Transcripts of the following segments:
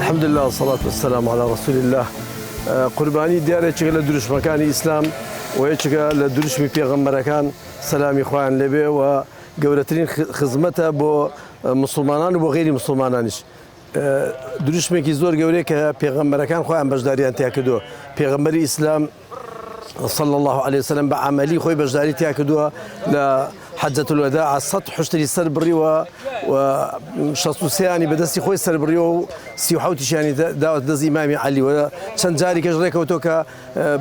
الحمد لله والصلاة والسلام على رسول الله. قرباني دياري شغل دروش مكان إسلام ويشغل دروش مي بيغمبر كان سلام إخوان لبي وجورتين خدمته بو مسلمان وغير مسلمانانش. دروش مكي زور جوريك بيغمبر كان خوان بجداريان تأكدوا بيغمبر إسلام صلى الله عليه وسلم بعملي خوي بجداري تأكدوا لحجة الوداع السطح حشتري السربري وشاسوسياني بدسي خوي السربري سيوحوتش يعني دعوة دز إمامي علي ولا شنجاري كجريك وتوكا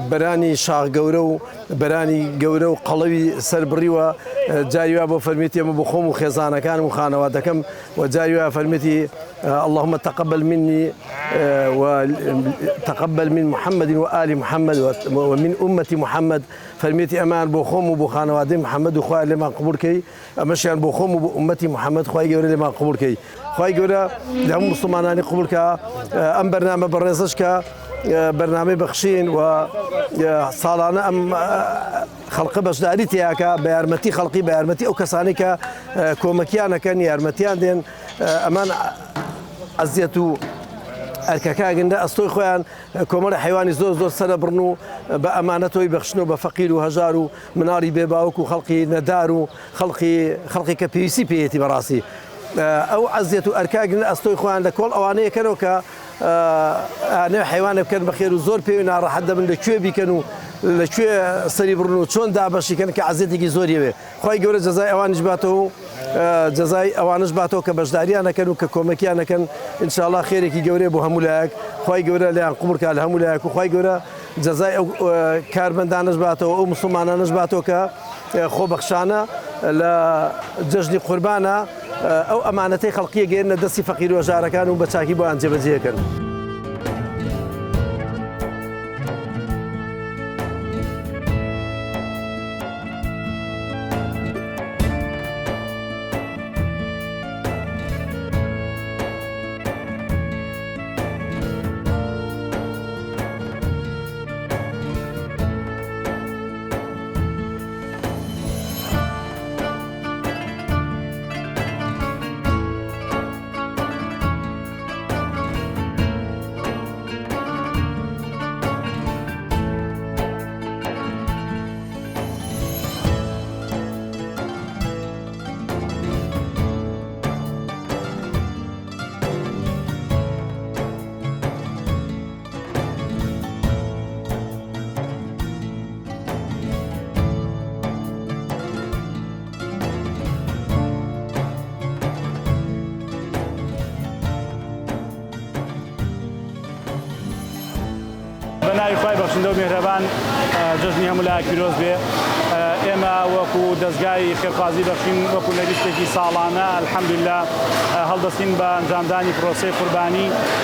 براني شاغ جورو براني جورو قلبي سربري وجاري أبو فرميتي أبو بخوم وخزانة كان مخانة ودكم وجاري فرميتي اللهم تقبل مني وتقبل من محمد وآل محمد ومن أمة محمد فرميتي أمان بوخوم وبخانة وادم محمد وخوي لما قبولكي مشيان بوخوم وبأمتي محمد خوي جوري لما قبولكي خوي جوري لهم مسلمانان قبولك أم برنامج برنامجك برنامج بخشين وصالنا أم خلق بجداريتي هكا بيرمتي خلقي بيرمتي أو كسانك كومكيانا كان يرمتيان دين أمان أزيتو الكاكاجن ده أصلي خوان كمر حيواني زور سنة برنو بأمانته يبخشنو بفقير وهجارو مناري بيباوك وخلقي ندارو خلقي كبيسي بيتي براسي أو عزيتو الكاجن أصلي خوان لكل أوانية كانوا ك أنا حيوان كان بخير وزور بينا راح حدا من الكوبي كانوا لشوي صري برنو شون دابشي كان كعزيتي زوري به خوي جوري جزاي أوان جباته جزاي أوانش باتو كبجداري أنا كانوا ككومكي أنا كان إن شاء الله خيرك يجوري بو همولاك خوي جوري لان قبرك على همولاك وخوي جوري جزاي كاربن دانش باتو أو مسلمان باتو ك خو بخشانة لججني قربانة أو أمانتي خلقية جينا دسي فقير وجار كانوا بتشاكي بو أنجب زي كانوا بنای خوای بخشنده و مهربان جژنی هەموو پیرۆز بێ ئێمە وەکو دەستگای خێرخوازی بەخشین وەکو نەویستێکی ساڵانە الحەمدوللا هەڵدەستین بە ئەنجامدانی پرۆسەی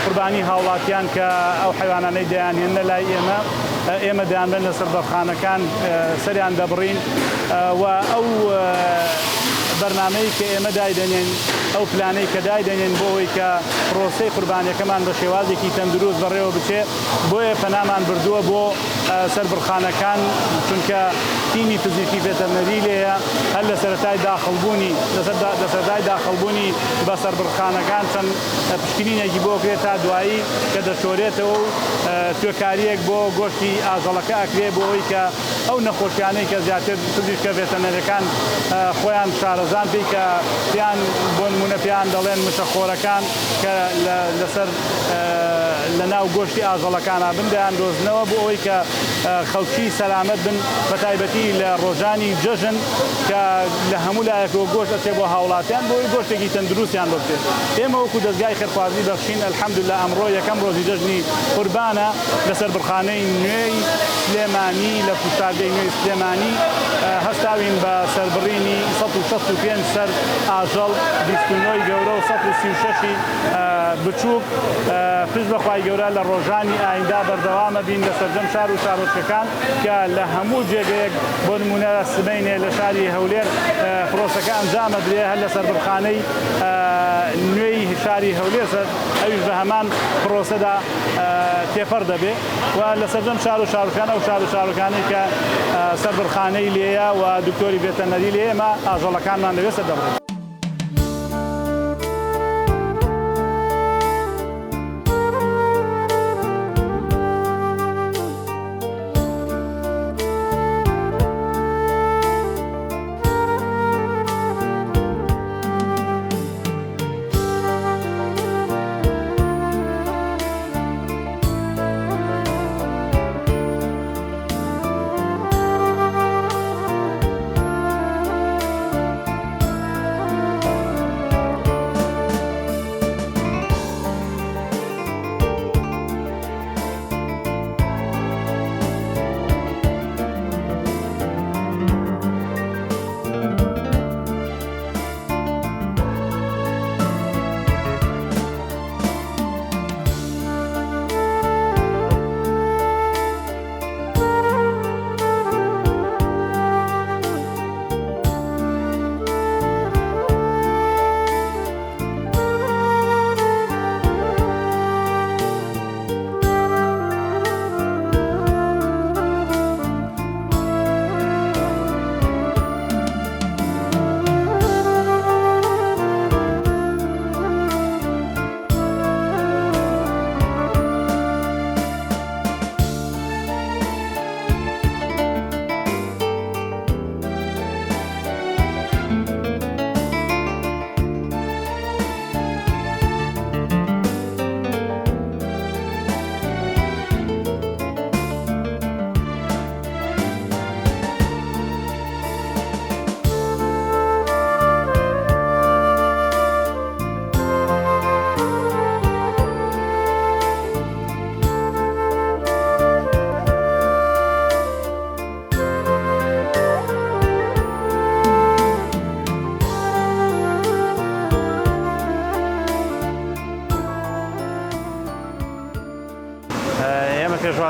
قوربانی هاوڵاتیان کە ئەو حیوانانەی دەیانهێنە لای ئێمە دەیانبێن لەسەر بەرخانەکان سەریان دەبڕین و ئەو بەرنامەی کە ئێمە دایدەنێن ئەو پلانەی کە دایدەنێن بۆ ئەوەی کە پرۆسەی قوربانیەکەمان بە شێوازێکی تەندروست بەڕێوە بچێ بۆیە پەنامان بردووە بۆ سەر بڕخانەکان چونکە تیمی فزیکی ڤێتەرنەری لێیە هەر لە سەرەتای داخەڵبوونی بەسەر بڕخانەکان چەند پشکنینێکی بۆ کرێت تا دوایی کە دەشۆرێتەوە و توێکاریەک بۆ گۆشتی ئاژەڵەکە ئەکرێ بۆ ئەوەی کە ئەو نەخۆشیانەی کە زیاتر پزیشکە ڤێتەرنەریەکان خۆیان شارەزان پێی کە پیان بۆ نمونە پیان دەڵێن مشەخۆرەکان کە لەسەر لە ناو گۆشتی ئاژەڵەکانە بندیان دۆزنەوە بۆ ئەوەی کە خەڵکی سەلامەت بن بە تایبەتی لە ڕۆژانی جەژن کە لە هەموو لایەکەوە گۆشت ئەچێ بۆ هاوڵاتیان بۆی گۆشتێکی تەندروستیان بۆ بچێت. ئێمە وەکو دەستگای خێرخوازی بەخشین الحەمدوللا ئەمڕۆ یەکەم ڕۆژی جەژنی قوربانە لەسەر بڕخانەی نوێی سلێمانی لە کوشتارگەی نوێی سلێمانی هەستاوین بە سەربڕینی 165 سەر ئاژەڵ 29 گەورە و 136 بچووک پشت بەخوای گەورە لە ڕۆژانی ئایندا بەردەوامە بین لە سەرجەم شار و شارۆچکەکان کە لە هەموو جێگەیەک بۆ نمونە سبەینێ لە شاری هەولێر پرۆسەکە ئەنجامە درێ هەر لەسەر بڕخانەی نوێی شاری هەولێر ئەویش بە هەمان پرۆسەدا تێپەڕ دەبێ و لە سەرجەم شار و شارەکان ئەو شار و شارەکانی کە سەر بڕخانەی لێیە و دکتۆری ڤێتەرنەری لێ ئێمە ئاژەڵەکانمان دەوێت سەردەبڕێت.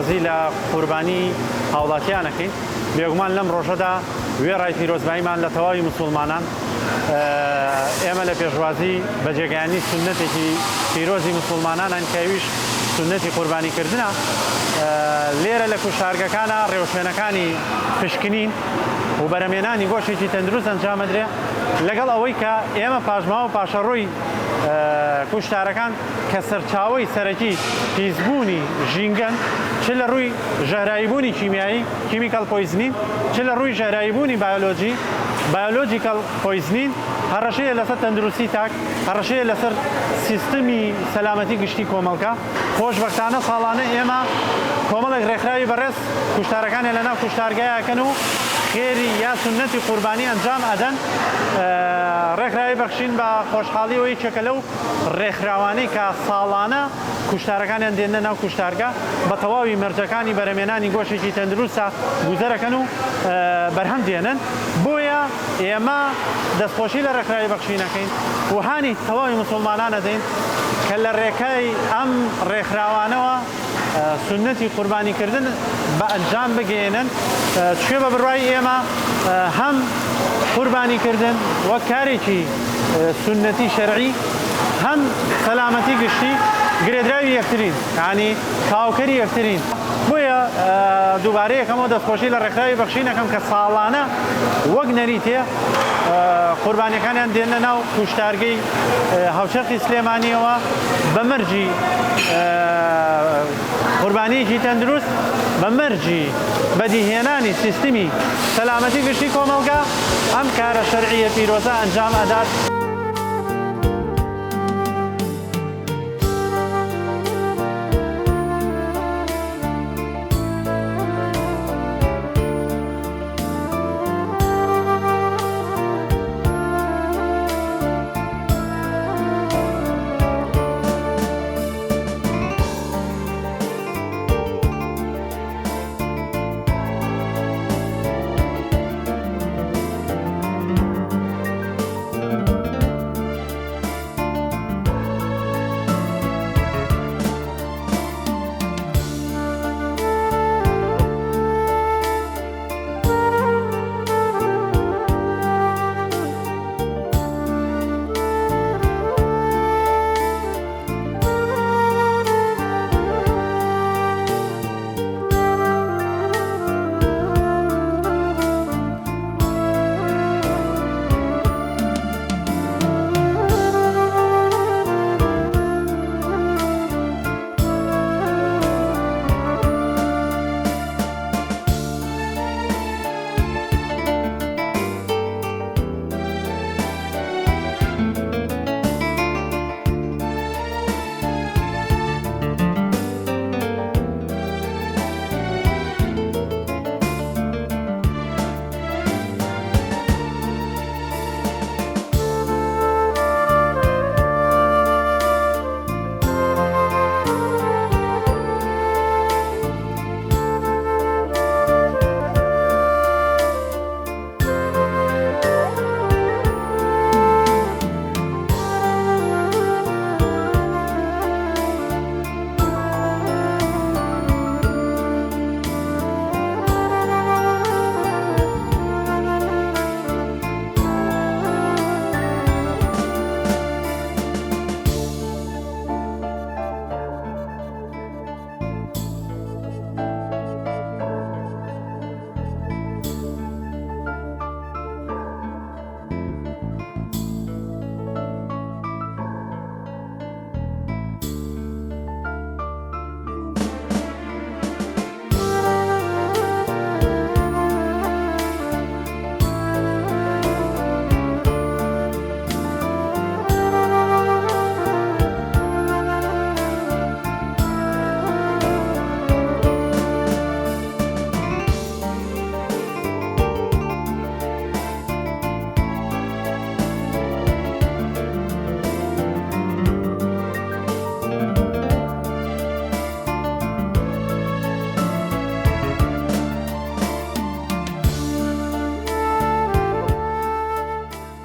پێشوازی لە قوربانی هاوڵاتیانەکەین بێگومان لەم ڕۆژەدا وێڕای پیرۆزباییمان لە تەواوی مسلمانان ئێمە لە پێشوازی بەجێگەیانی سنەتێکی پیرۆزی مسلمانانان کەویش سنەتی قوربانیکردنە لێرە لە کوشتارگەکانە ڕێوشوێنەکانی پشکنین و بەرەمێنانی گۆشتێکی تەندروست ئەنجامەدرێ لەگەڵ ئەوەی کە ئێمە پاژماوە پاشەڕۆی کوشتارەکان کە سەرچاوەی سەرەکی پیسبوونی ژینگەن چ لە ڕووی ژەهراییبوونی کیمیایی کیمیکال پۆیزنین چ لە ڕووی ژەهراییبوونی بایۆلۆجیکال پۆیزنین هەڕەشەیە لەسەر تەندروستی تاک هەڕەشەیە لەسەر سیستمی سەلامەتی گشتی کۆمەڵکە خۆشبەختانە ساڵانە ئێمە کۆمەڵێک ڕێکخراوی بەڕێز کوشتارەکانی لەناو کوشتارگایەکەن و خێری یا سنەتی قوربانی ئەنجام ئەدەن ڕێکخراوی بەخشین بە خۆشحاڵیەوەی چەکە لەو ڕێکخراوانەی کە ساڵانە کوشتارەکانیان دێنە ناو کوشتارگا بە تەواوی مەرجەکانی بەرەمێنانی گۆشتێکی تەندروستە گوزەرەکەن و بەرهەم دێنن بۆیە ئێمە دەستخۆشی لە ڕێکخراوی بەخشینەکەین و هانی تەواوی مسلمانانە دەین کە لە ڕێکای ئەم ڕێکخراوانەوە سنەتی قوربانیکردن بە ئەنجام بگەێنن چێ بە بڕوای ئێمە هەم قوربانیکردن وەک کارێکی سنەتی شەرعی هەم سەلامەتی گشتی گرێدراوی یەکترین یعنی تاوکەری یەکترین بۆیە دووبارە یەکەمەوە دەستخۆشی لە ڕێکخراوی بەخشینەکەم کە ساڵانە وەک نەریتێ قوربانیەکانیان دێنە ناو کوشتارگەی هاوچەرخی سلێمانیەوە بە مەرجی قوربانیەکی تەندروست بە مەرجی بەدیهێنانی سیستمی سەلامەتی گشتی کۆمەڵگا ئەم کارە شەرعیە پیرۆزە ئەنجام ئەدات.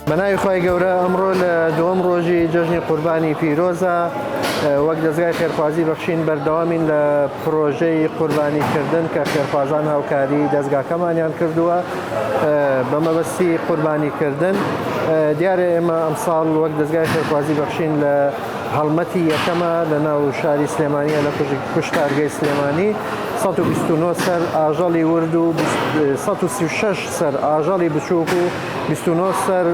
بەناوی خۆی گەورە ئەمڕۆ لە دووەم ڕۆژی جەژنی قوربانی پیرۆزە وەک دەستگای خێرخوازی بەخشین بەردەوامین لە پرۆژەی قوربانیکردن کە خێرخوازان هاوکاری دەستگاکەمانیان کردووە بە مەبەستی قوربانیکردن. دیارە ئێمە ئەمساڵ وەک دەستگای خێرخوازی بەخشین لە هەڵمەتی یەکەمە لە ناو شاری سلێمانیە لە کوشتارگەی سلێمانی 129 سەر ئاژەڵی ورد و 136 سەر ئاژەڵی بچووک و 29 سەر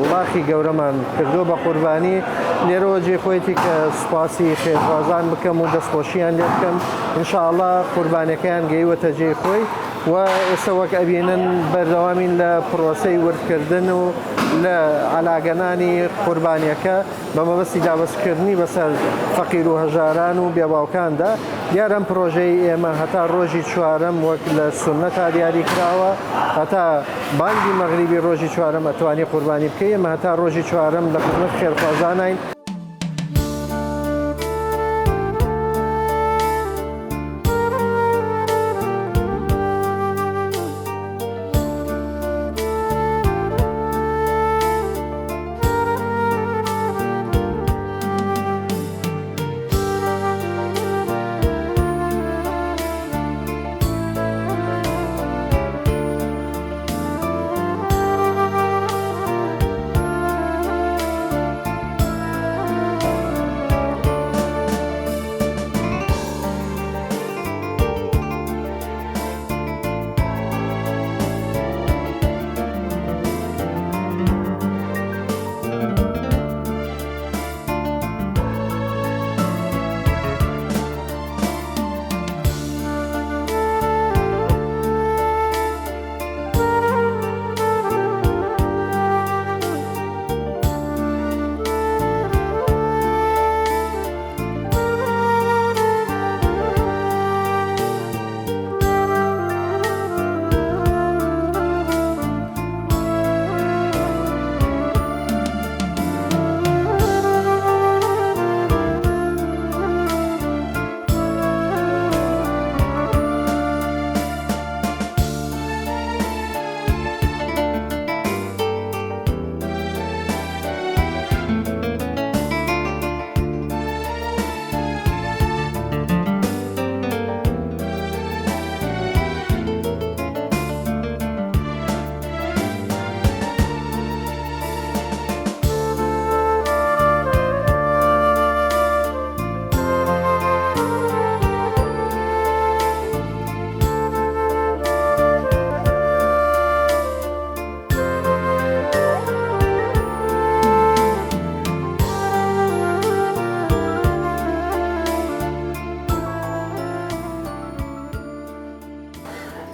وڵاخی گەورەمان کردو بە قوربانی. لێرەوە جێخۆیەتی کە سوپاسی خێرخوازان بکەم و دەستخۆشییان لێ بکەم. ئینشاءڵڵا قوربانەکەیان گەیوەتە جێخۆی و ئێستا وەک ئەبینن بەردەوامین لە پرۆسەی وردکردن و لە عەلاگەنانی قوربانیەکە بە مەبەستی دابەزکردنی بەسەر فەقیر و هەژاران و بێباوکاندا. دیارەم پرۆژەی ئێمە هەتا ڕۆژی چوارەم وەک لە سونەتا دیاری کراوە، هەتا بانگی مەغریبی ڕۆژی چوارەم ئەتوانی قوربانی بکەی. ئێمە هەتا ڕۆژی چوارەم لە خزمەت خێرخوازانین.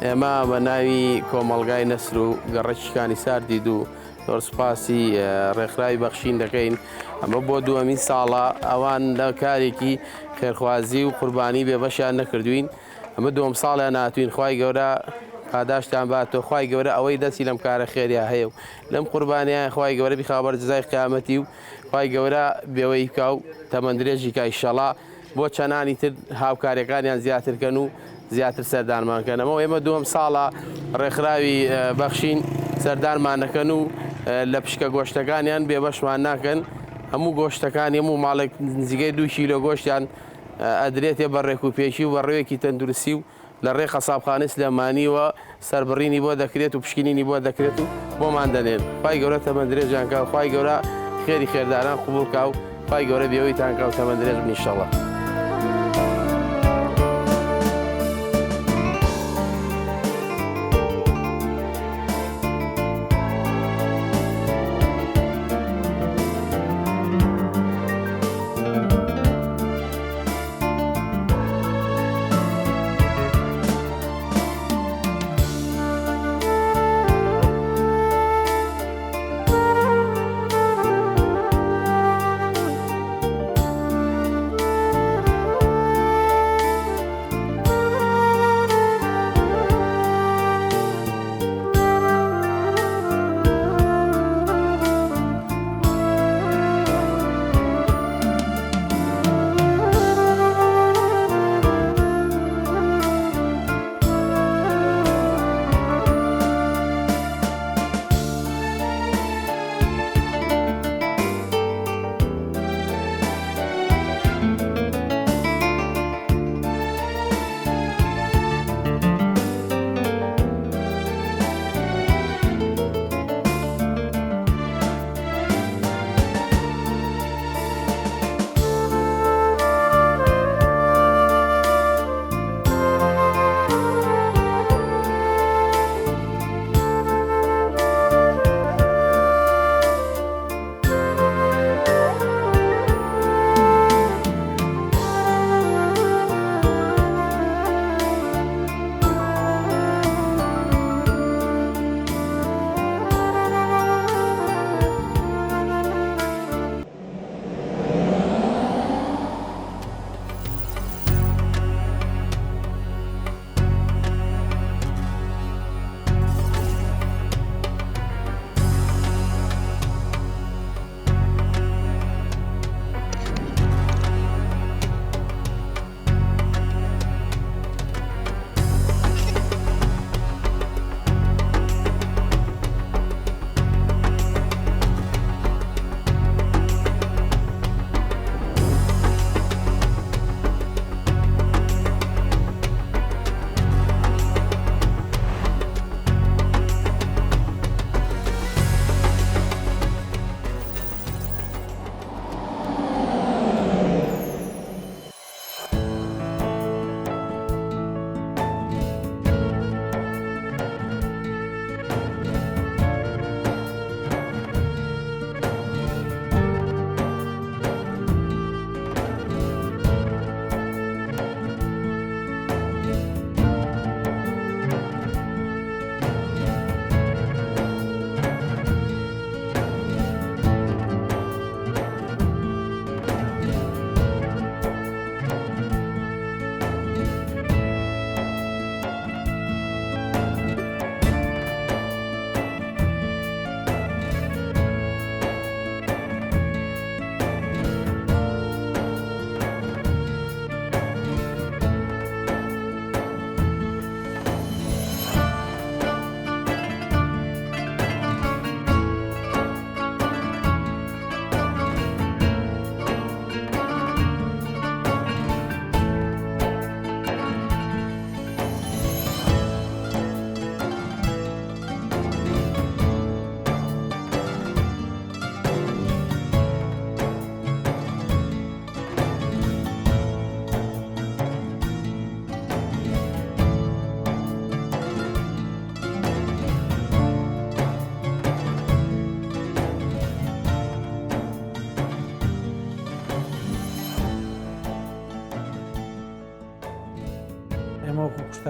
ئێمە بە ناوی کۆمەڵگای نەسر و گەڕەکیەکانی ساردید و زۆرسپاسی ڕێکخراوی بەخشین دەکەین. ئەمە بۆ دووەمین ساڵە ئەوان لە کارێکی خێرخوازی و قوربانی بێبەشیان نەکردوین. ئەمە دووەم ساڵیان ناتوین. خوای گەورە پاداشتان باتەوە، خوای گەورە ئەوەی دەستی لەم کارە خێریا هەیە و لەم قوربانیان خوای گەورە بیخابەر جزای قیامەتی و خوای گەورە بێوەی بکە و تەمەندرێژی کە ئیشەڵا بۆ چەنانی تر هاوکارەکانیان زیاترکەن و زیاتر سەردانمانکەن. ئەمە ئێمە دووەم ساڵە ڕێکخراوی بەخشین سەردانمانەکەن و لە پشکە گۆشتەکانیان بێبەشمان ناکەن. هەموو گۆشتەکانی هەموو ماڵێک نزیگەی 2 کیلۆ گۆشتیان ئەدرێتێ بە ڕێک و پێشی و بە ڕێوێکی تەندروستی و لە ڕێ قەسابخانەی سلێمانیەوە سەربڕینی بۆ دەکرێت و پشکنینی بۆ دەکرێت و بۆمان دەنێن. خوای گەورە تەمەندرێژیان کە، خوای گەورە خێری خێرداران قبوڵ کە و خوای گەورە بێوەیتان کە و تەمەندرێژ بن ئینشەڵڵا.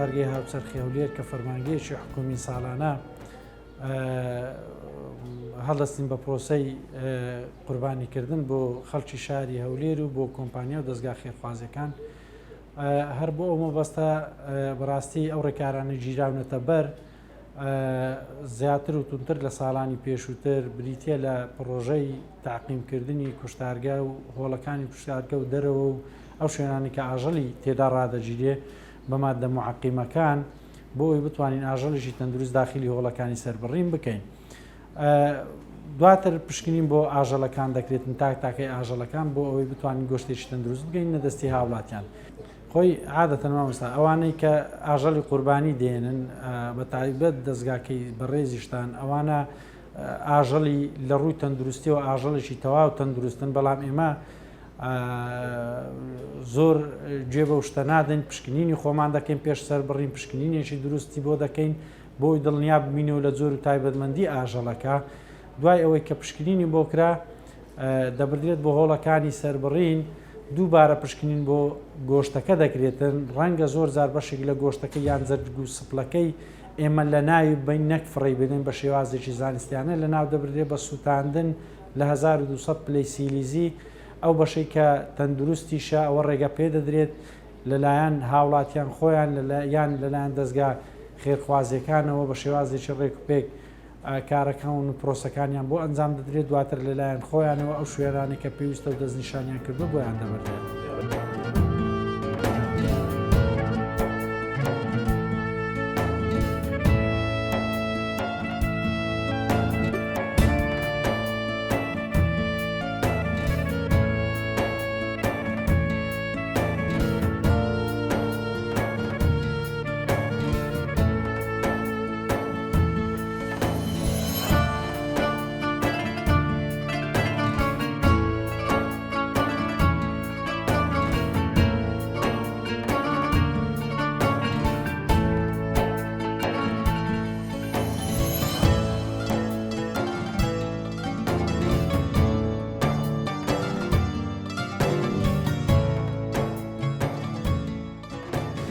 کوشتارگەی هاوچەرخی هەولێر کە فەرمانگەیەکی حکومی ساڵانە هەڵدەستین بە پرۆسەی قوربانیکردن بۆ خەڵکی شاری هەولێر و بۆ کۆمپانیا و دەستگا خێرخوازیەکان هەر بۆ ئەو مەبەستە بەڕاستی ئەو ڕێکارانە گیراونەتە بەر زیاتر و تونتر لە ساڵانی پێشووتر بریتە لە پرۆژەی تاقیمکردنی کوشتارگە و هۆڵەکانی کوشتارگە و دەرەوە و ئەو شوێنانی کە ئاژەڵی تێدا ڕادەگیرێ بە مادە معقیمەکان بۆ ئەوی بتوانین ئاژەڵیشی تەندروست داخلی هۆڵەکانی سەربڕین بکەین. دواتر پشکنین بۆ ئاژەڵەکان دەکرێتن تاکەی ئاژەڵەکان بۆ ئەوەی بتوانین گۆشتێکی تەندروست بگەین نەدەستی هاوڵاتیان. خۆی عادەتەن مامۆستا ئەوانەی کە ئاژەڵی قوربانی دێنن بە تایبەت دەستگاکەی بەڕێزیشتان ئەوانە ئاژەڵی لە ڕووی تەندروستی و ئاژەڵێکی تەواو تەندروستن بەڵام ئێمە زۆر گوێ بە شتە نادەین پشکنینی خۆمان دەکەین پێش سەر بڕین پشکنینێکی دروستی بۆ دەکەین بۆی دڵنیا ببینەوە لە زۆر و تایبەتمەندی ئاژەڵەکە دوای ئەوەی کە پشکنینی بۆ کرا دەبردرێت بۆ هۆڵەکانی سەربڕین دووبارە پشکنین بۆ گۆشتەکە دەکرێتن ڕەنگە زۆر زار بەشێک لە گۆشتەکە یان زەرگ و سپلەکەی ئێمە لە ناوی بین نەک فڕی بدەین بە شێوازێکی زانستیانە لە ناو دەبردرێت بە سووتاندن لە 1200 پلەی سیلیزی ئەو بەشەی کە تەندروستیشە ئەوە ڕێگە پێ دەدرێت لەلایەن هاوڵاتیان خۆیان یان لەلایەن دەستگا خێرخوازیەکانەوە بە شێوازێکی ڕێک و پێک کارەکان و پرۆسەکانیان بۆ ئەنجام دەدرێت دواتر لەلایەن خۆیانەوە ئەو شوێنانی کە پێویستە و دەستنیشانیان کردو بۆیان دەبردرێت.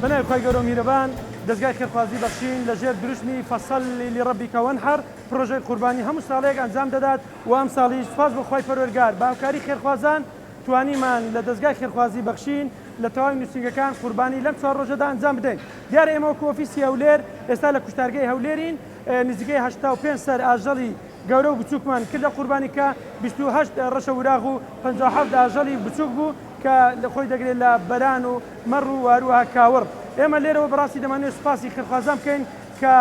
بنای خۆی گەورە میرەبان دەستگای خێرخوازی بەخشین لەژێر دروستنی فەسەلی لڕەبیکە وەنحەر پرۆژەی قوربانی هەموو ساڵێک ئەنجام دەدات و ئەم ساڵیش سوپاس بۆ خۆی پەروەردگار باوکاری خێرخوازان توانیمان لە دەستگای خێرخوازی بەخشین لە تەواوی نووسنگەکان قوربانی لەم 4 ڕۆژەدا ئەنجام بدەین. دیارە ئێمە وەکو ئۆفیسی هەولێر ئێستا لە کوشتارگەی هەولێرین نزیکەی 85 سەر ئاژەڵی گەورە و بچووکمان کرد لە قوربانیکە 28 ڕەشە وراغ و 57 ئاژەڵی بچووک بوو کە لە خۆی دەگرێت لە بەران و مەڕ و واروها کاوڕ. ئێمە لێرەوە بەڕاستی دەمانوێت سوپاسی خێرخوازان بکەین کە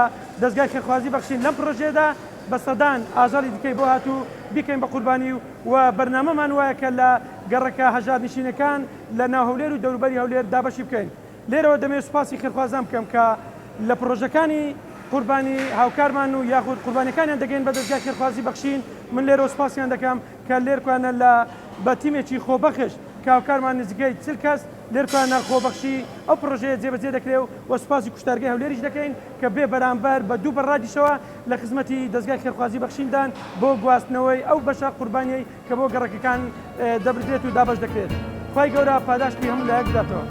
دەستگای خێرخوازی بەخشین لەم پرۆژێدا بە سەدان ئاژەڵی دیکەی بۆ هاتوو بیکەین بە قوربانی و بەرنامەمان وایە کە لە گەڕەکە هەژار نشینەکان لە ناو هەولێر و دەوروبەری هەولێر دابەشی بکەین. لێرەوە دەمەوێت سوپاسی خێرخوازان بکەم کە لە پرۆژەکانی قوربانی هاوکارمان و یاخود قوربانیەکانیان دەگەین بە دەستگای خێرخوازی بەخشین من لێرەوە سوپاسیان دەکەم کە لێرکوانە لە بە تیمێکی خۆبەخش کە هاوکارمان نزیکەی 40 کەس لێرکوانە خۆبەخشی ئەو پرۆژەیە جێبەجێ دەکرێت و سوپاسی کوشتارگەی هەولێریش دەکەین کە بێ بەرامبەر بە دوو بەڕادیشەوە لە خزمەتی دەستگای خێرخوازی بەخشیندان بۆ گواستنەوەی ئەو بەشە قوربانیەی کە بۆ گەڕەکەکان دەبردرێت و دابەش دەکرێت. خی گەورە پاداشتی هەموو لایەک بداتەوە.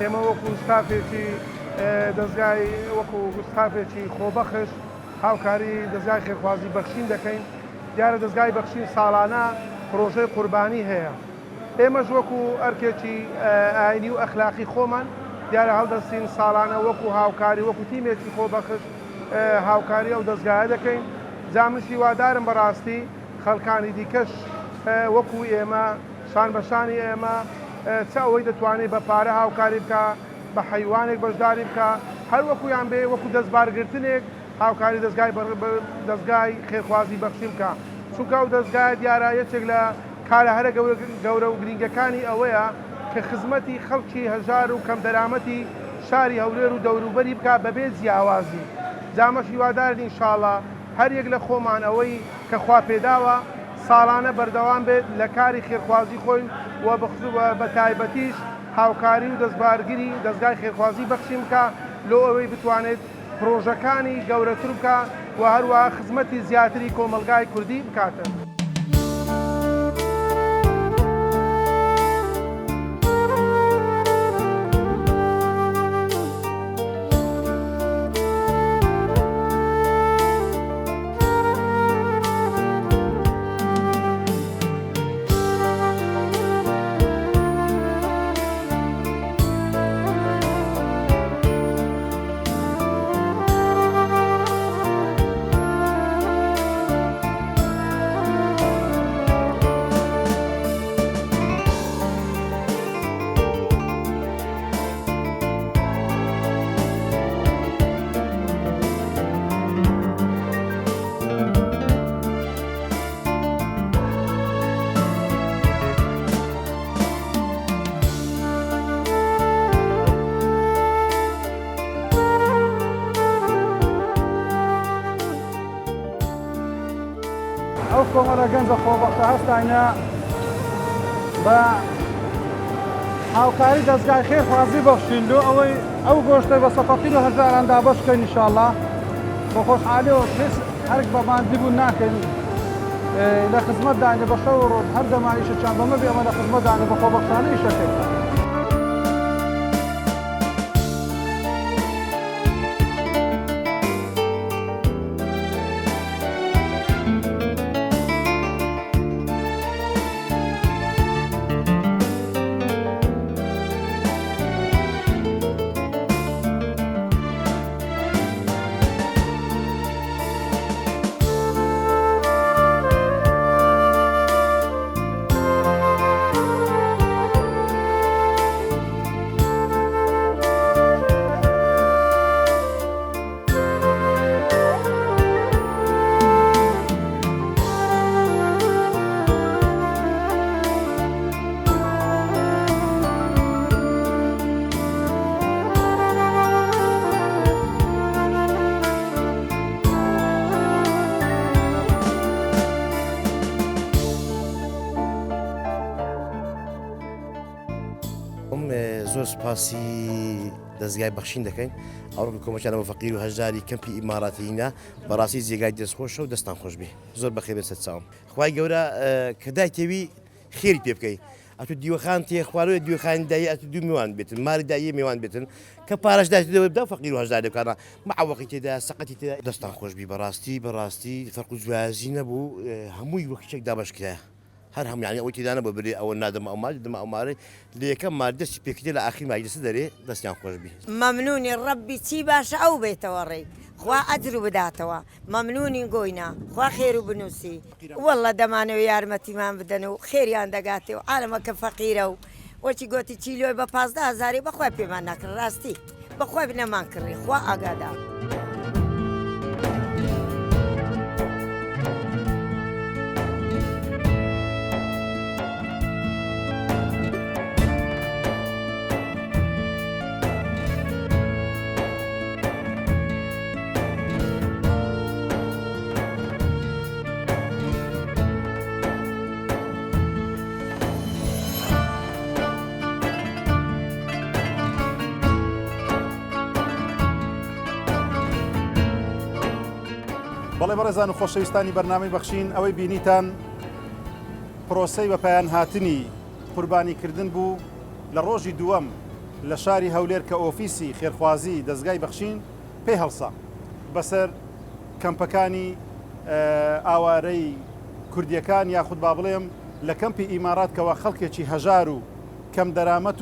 ئێمە وەکو ستافێکی دەستگای وەکو ستافێکی خۆبەخش هاوکاری دەستگای خێرخوازی بەخشین دەکەین. دیارە دەستگای بەخشین ساڵانە پرۆژەی قوربانی هەیە. ئێمەش وەکو ئەرکێکی ئاینی و ئەخلاقی خۆمان دیارە هەڵدەستین ساڵانە وەکو هاوکاری وەکو تیمێکی خۆبەخش هاوکاری ئەو دەستگایە دەکەین. جامشی وادارم بەڕاستی خەڵکانی دیکەش وەکو ئێمە شان بەشانی ئێمە چ ئەوەی دەتوانێت بە پارە هاوکاری بکە بە حیوانێک بەشداری بکە هەر وەکویان بێ وەکو دەستبارگرتنێک هاوکاری دەستگای خێرخوازی بەخشی بکە چونکە ئەو دەستگای دیارە یەکێک لە کارە هەرە گەورە و گرنگەکانی ئەوەیە کە خزمەتی خەڵکی هەژار و کەم دەرامەتی شاری هەولێر و دەوروبەری بکە بەبێ جیاوازی. جامەشی وادارن ئینشاڵڵا هەر یەک لە خۆمان ئەوەی کە خوا پێداوە ساڵانە بەردەوام بێت لە کاری خێرخوازی خۆی و بە تایبەتیش هاوکاری و دەستبارگیری دەستگای خێرخوازی بەخشی بکە لۆ ئەوەی بتوانێت پرۆژەکانی گەورەتر بکە و هەروەها خزمەتی زیاتری کۆمەلگای کوردی بکاتن. ئەو کۆمەڵە گەنجە خۆبەختە هەستانە بە هاوکاری دەستگای خێرخوازی بەخشیندو ئەوەی ئەو گۆشتە بە سەفەقیر و هەژاران دابەشکەین ئینشاءڵڵا بە خۆشحالیەوە کەس هەرک بەماندی بوو ناکەین لە خزمەتدانێ بە شەو ڕۆژ هەر دەمانیشە چەند بەمە بێ ئەمە لە خزمەتدانێ بە خۆبەخشانە ئیشەکەین. زۆر سپاسی دەستگای بەخشین دەکەین ئەوڕۆ کۆمەلگانە بە فەقیر و هەژاری کەمپی ئیماراتیینە بەڕاستی جێگای دەستخۆشە و دەستان خۆش بێ زۆر بەخێر بێت چاوم خوای گەورە کە دایتێوی خێری پێ بکەی ئەتو دیوەخان تێ خوارەوە دیوەخانی دایی ئەتو دوو میوان بێتن ماری دایی میوان بێتن کە پارەش دایتەوە بدا فەقیر و هەژاری بکانە مەعوەقی تێدا سەقەتی تێدا دەستان خۆش بی بەڕاستی فەرق و جوایازی نەبوو هەمووی وەکیچێک دابەشکرایە هەر هەموو یعنی ئەوەی تێدا نەبوو بێ ئەوە نادەمە ئەوماری دەمە ئەومارەی لە یەکەم مار دەستی پێکردێ لە ئاخیر ماجلسە دەرێ دەستیان خۆش بی مەمنونی ڕەبی چی باشە ئەو بێتەوە ڕێ خوا ئەجر بداتەوە مەمنونی گۆینا خوا خێر و بنووسی وەڵڵە دەمانەوە یارمەتیمان بدەن و خێریان دەگاتێ و عالەمەکە فەقیرە و وەچی گوتی چیلۆی بە 15,000 بەخوای پێمان ناکرد ڕاستی بەخوای بنەمان کڕی خوا ئاگادار. بەڵێ بەڕێزان و خۆشەویستانی بەرنامەی بەخشین ئەوەی بینیتان پرۆسەی بە پایان هاتنی قوربانیکردن بوو لە ڕۆژی دووەم لە شاری هەولێر کە ئۆفیسی خێرخوازی دەستگای بەخشین پێ هەڵسا بەسەر کەمپەکانی ئاوارەی کوردیەکان یاخود با بڵێم لە کەمپی ئیماراتکەوە خەڵکێکی هەژار و کەم دەرامەت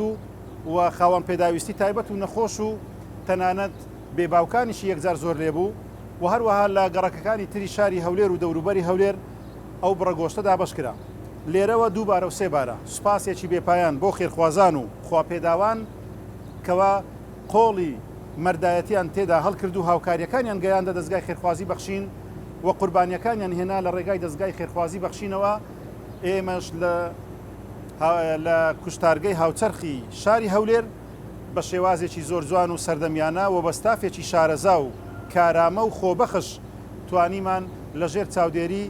و خاوەن پێداویستی تایبەت و نەخۆش و تەنانەت بێباوکانیشی یەکجار زۆر لێبوو و هەروەها لە گەڕەکەکانی تری شاری هەولێر و دەوروبەری هەولێر ئەو بڕەگۆشتە دابەشکرا لێرەوە دووبارە و سێبارە سوپاسێکی بێپایان بۆ خێرخوازان و خواپێداوان کەوا قۆڵی مەردایەتیان تێدا هەڵکرد و هاوکاریەکانیان گەیاندە دەستگای خێرخوازی بەخشین و قوربانیەکانیان هێنا لە ڕێگای دەستگای خێرخوازی بەخشینەوە ئێمەش لە کوشتارگەی هاوچەرخی شاری هەولێر بە شێوازێکی زۆر جوان و سەردەمیانە و بە ستافێکی شارەزا و کارامە و خۆبەخش توانیمان لەژێر چاودێری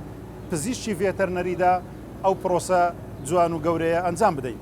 پزیشکی ڤێتەرنەریدا ئەو پرۆسە جوان و گەورەیە ئەنجام بدەین.